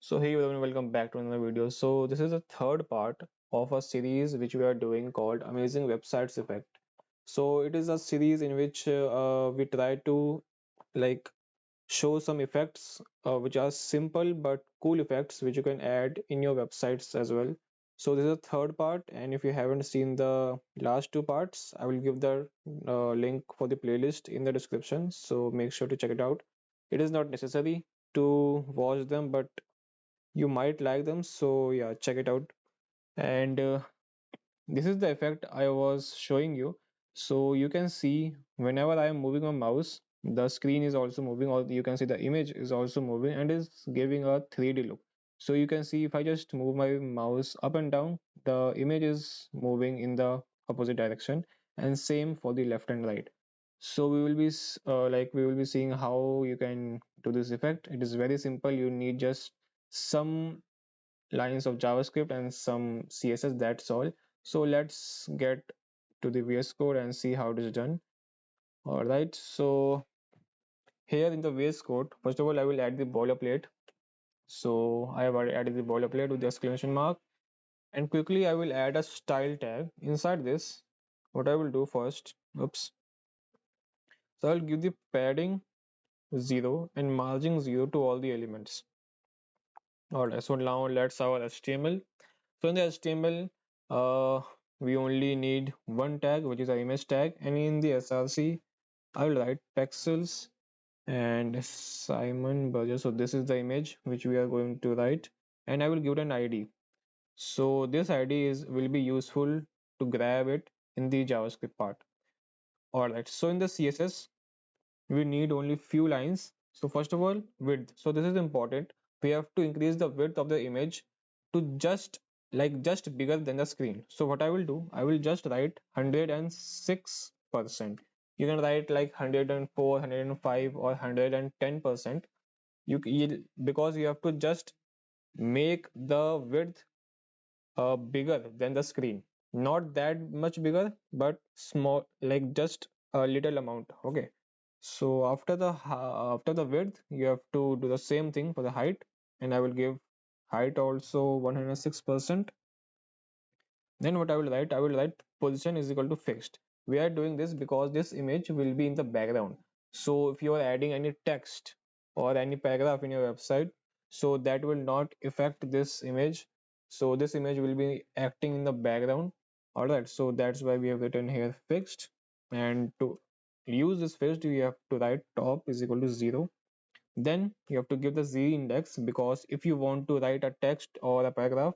So hey everyone, welcome back to another video. So this is the third part of a series which we are doing called Amazing Websites Effect. So it is a series in which we try to like show some effects which are simple but cool effects which you can add in your websites as well. So this is the third part, and if you haven't seen the last two parts, I will give the link for the playlist in the description. So make sure to check it out. It is not necessary to watch them, but you might like them, so yeah, check it out. And this is the effect I was showing you. So you can see whenever I am moving my mouse, the screen is also moving, or you can see the image is also moving and is giving a 3D look. So you can see if I just move my mouse up and down, the image is moving in the opposite direction, and same for the left and right. So we will be we will be seeing how you can do this effect. It is very simple. You need just some lines of JavaScript and some CSS, that's all. So let's get to the VS Code and see how it is done. All right, so here in the VS Code, first of all, I will add the boilerplate. So I have already added the boilerplate with the exclamation mark, and quickly I will add a style tag inside this. What I will do first, oops, so I'll give the padding 0 and margin 0 to all the elements. All right, so now let's our HTML. So in the HTML, we only need one tag, which is our image tag, and in the SRC, I will write pixels and Simon Burgess. So this is the image which we are going to write, and I will give it an ID. So this ID is will be useful to grab it in the JavaScript part. All right. So in the CSS, we need only few lines. So first of all, width. So this is important. We have to increase the width of the image to just bigger than the screen. So what I will do, I will just write 106%. You can write like 104, 105 or 110%. Because you have to just make the width bigger than the screen. Not that much bigger, but small, like just a little amount. Okay. So after the width, you have to do the same thing for the height, and I will give height also 106%. Then what I will write position is equal to fixed. We are doing this because this image will be in the background. So if you are adding any text or any paragraph in your website, so that will not affect this image. So this image will be acting in the background. Alright, so that's why we have written here fixed. And to use this fixed, you have to write top is equal to 0. Then you have to give the z index, because if you want to write a text or a paragraph,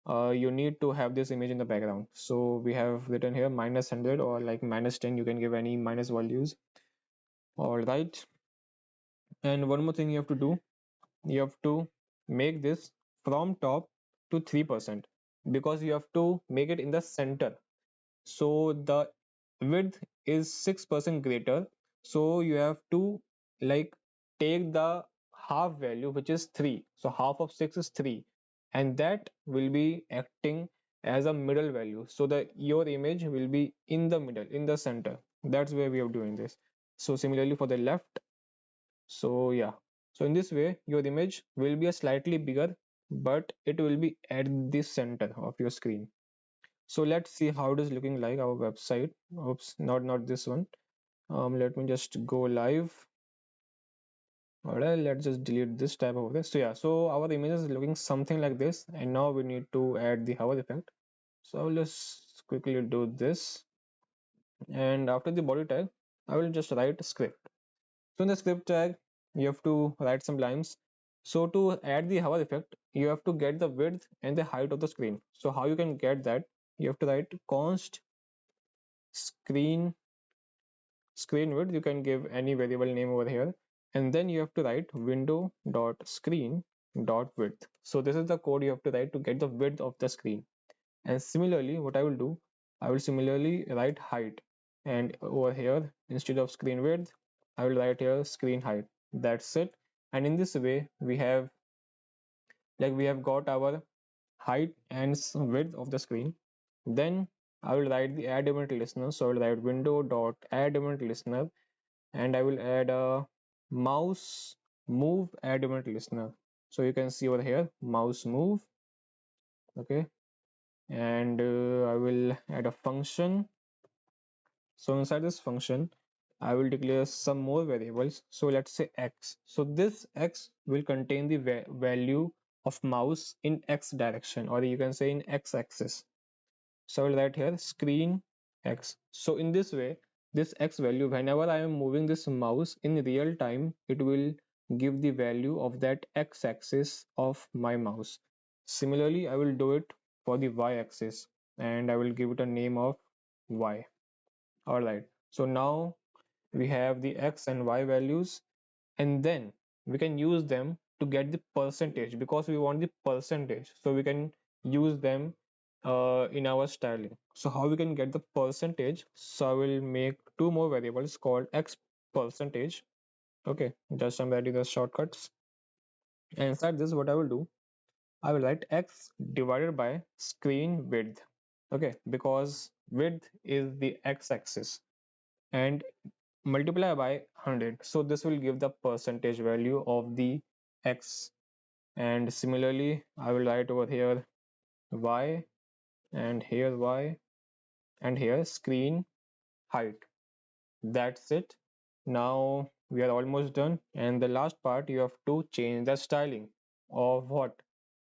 you need to have this image in the background. So we have written here -100 or like -10. You can give any minus values. All right. And one more thing you have to do, you have to make this from top to 3%, because you have to make it in the center. So the width is 6% greater. So you have to like take the half value, which is 3. So half of 6 is 3, and that will be acting as a middle value, so that your image will be in the middle, in the center. That's where we are doing this. So similarly for the left, so yeah, so in this way your image will be a slightly bigger, but it will be at the center of your screen. So let's see how it is looking like our website. Oops, not this one. Let me just go live. Alright, let's just delete this tab over there. So yeah, so our image is looking something like this, and now we need to add the hover effect. So let's quickly do this, and after the body tag, I will just write script. So in the script tag, you have to write some lines. So to add the hover effect, you have to get the width and the height of the screen. So how you can get that? You have to write const screen width. You can give any variable name over here, and then you have to write window dot screen dot width. So this is the code you have to write to get the width of the screen. And similarly, what I will do, I will similarly write height, and over here, instead of screen width, I will write here screen height. That's it. And in this way, we have got our height and width of the screen. Then I will write the add event listener. So I will write window dot add event listener, and I will add a mouse move add event listener. So you can see over here mouse move. Okay, and I will add a function. So inside this function, I will declare some more variables. So let's say x. So this x will contain the value of mouse in x direction, or you can say in x axis. So I will write here screen x. So in this way, this x value, whenever I am moving this mouse in real time, it will give the value of that x axis of my mouse. Similarly, I will do it for the y axis, and I will give it a name of y. Alright, so now we have the x and y values, and then we can use them to get the percentage because we want the percentage. So we can use them in our styling. So how we can get the percentage? So I will make two more variables called x percentage. Okay, just I'm writing the shortcuts. And inside this, what I will do, I will write x divided by screen width. Okay, because width is the x-axis, and multiply by 100. So this will give the percentage value of the x. And similarly, I will write over here y, and here y, and here screen height. That's it. Now we are almost done. And the last part, you have to change the styling of what?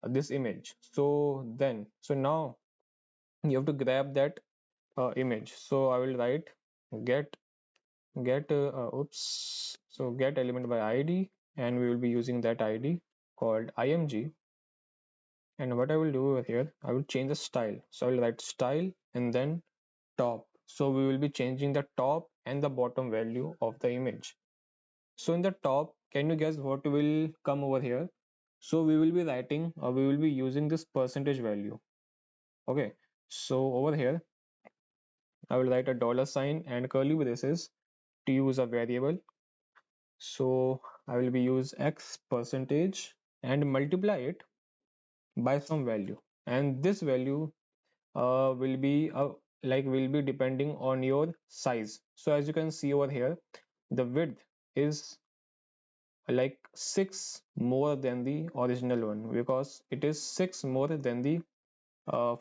This image. So now you have to grab that image. So I will write get oops, so get element by id, and we will be using that id called img. And what I will do over here, I will change the style. So I will write style and then top. So we will be changing the top and the bottom value of the image. So in the top, can you guess what will come over here? So we will be writing, or we will be using this percentage value. Okay, so over here I will write a dollar sign and curly braces to use a variable. So I will be use x percentage and multiply it by some value, and this value will be will be depending on your size. So as you can see over here, the width is like 6 more than the original one because it is 6 more than the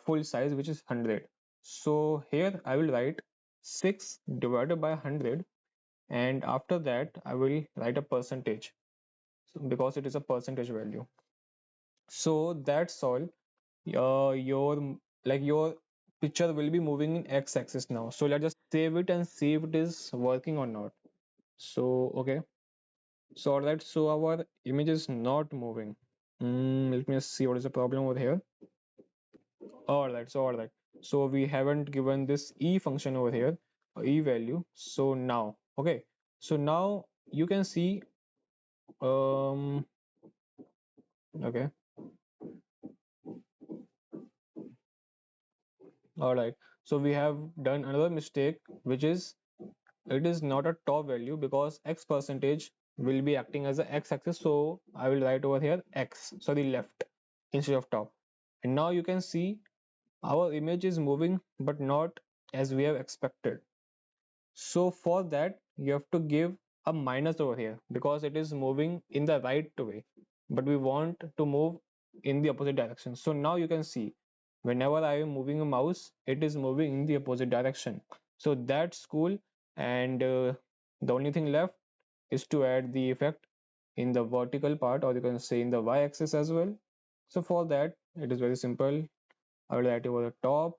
full size, which is 100. So here I will write 6 divided by 100, and after that I will write a percentage because it is a percentage value. So that's all. Your picture will be moving in x-axis now. So let's just save it and see if it is working or not. So okay, so alright, so our image is not moving. Let me just see what is the problem over here. Alright, so we haven't given this e function over here, e value. So now okay, so now you can see um okay. All right. So we have done another mistake, which is it is not a top value because x percentage will be acting as a x-axis. So I will write over here x, sorry, left instead of top. And now you can see our image is moving, but not as we have expected. So for that, you have to give a minus over here because it is moving in the right way, but we want to move in the opposite direction. So now you can see whenever I am moving a mouse, it is moving in the opposite direction. So that's cool. And the only thing left is to add the effect in the vertical part, or you can say in the y-axis as well. So for that, it is very simple. I will write over the top,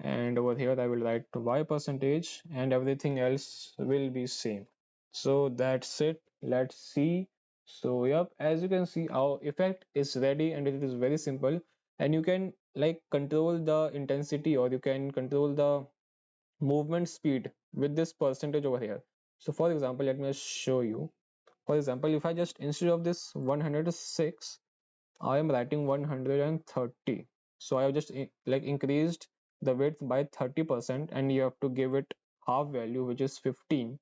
and over here I will write y percentage, and everything else will be same. So that's it. Let's see. So yep, as you can see, our effect is ready and it is very simple, and you can like control the intensity, or you can control the movement speed with this percentage over here. So for example, let me just show you. For example, if I just, instead of this 106, I am writing 130. So I have just increased the width by 30%, and you have to give it half value, which is 15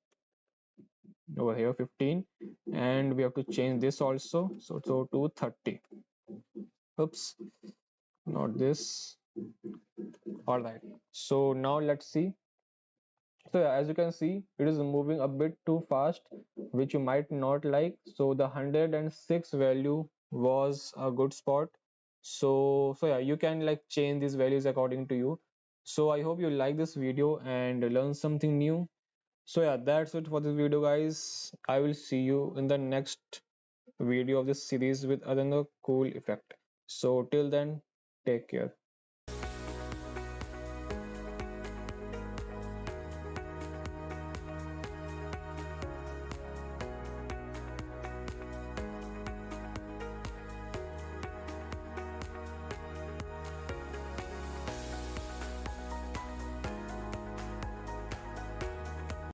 over here, 15, and we have to change this also. So to 30. Oops, not this. All right. So now let's see. So yeah, as you can see, it is moving a bit too fast, which you might not like. So the 106 value was a good spot. So yeah, you can like change these values according to you. So I hope you like this video and learn something new. So yeah, that's it for this video, guys. I will see you in the next video of this series with another cool effect. So till then, take care.